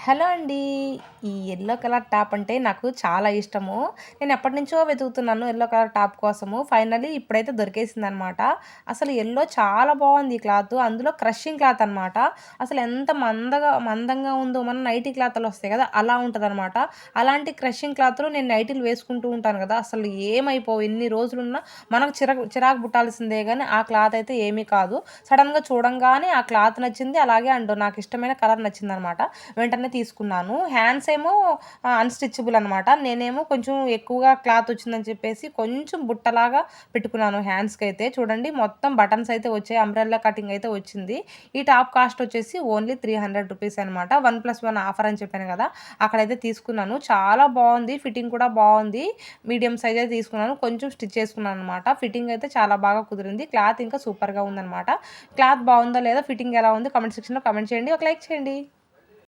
Hello అండి. ఈ yellow colour top అంటే నాకు చాలా ఇష్టము. నేను ఎప్పటినుంచో వెతుకుతున్నాను యెల్లో కలర్ టాప్ కోసము. ఫైనల్లీ ఇప్పుడైతే దొరికేసిందనమాట. అసలు యెల్లో చాలా బావుంది ఈ క్లాతు. అందులో క్రషింగ్ క్లాత్ అనమాట. అసలు ఎంత మందంగా ఉందో మన నైటీ క్లాతులొస్తాయి గదా! అలా ఉంటదనమాట. అలాంటి క్రషింగ్ క్లాతులు నేను నైటీలు వేసుకుంటూ ఉంటాను గదా! అసలు ఏమైపోవు ఎన్ని రోజులున్నా మనకు చిరాకు పుట్టాల్సిందే గానీ ఆ క్లాత్ అయితే ఏమీ కాదు. సడెన్‌గా చూడంగానే ఆ క్లాత్ నచ్చింది. అలాగే నాకిష్టమైన కలర్ నచ్చిందనమాట. వెంటనే తీసుకున్నాను. హ్యాండ్స్ ఏమో అన్‌స్టిచబుల్ అనమాట. నేనేమో కొంచెం ఎక్కువగా క్లాత్ వచ్చిందని చెప్పేసి కొంచెం బుట్టలాగా పెట్టుకున్నాను హ్యాండ్స్‌కైతే. చూడండి మొత్తం బటన్స్ అయితే వచ్చాయి. అంబ్రెల్లా కటింగ్ అయితే వచ్చింది. ఈ టాప్ కాస్ట్ వచ్చేసి ఓన్లీ రూ. 300 అనమాట. 1+1 ఆఫర్ అని చెప్పాను గదా! అక్కడైతే తీసుకున్నాను. చాలా బావుంది. ఫిట్టింగ్ కూడా బావుంది. మీడియం సైజే తీసుకున్నాను. కొంచెం స్టిచ్ చేసుకున్నాననమాట. ఫిట్టింగ్ అయితే చాలా బాగా కుదిరింది. క్లాత్ ఇంకా సూపర్‌గా ఉందనమాట. క్లాత్ బావుందా లేదా? ఫిట్టింగ్ ఎలా ఉంది? కామెంట్ సెక్షన్‌లో కామెంట్ చేయండి. ఒక లైక్ చేయండి.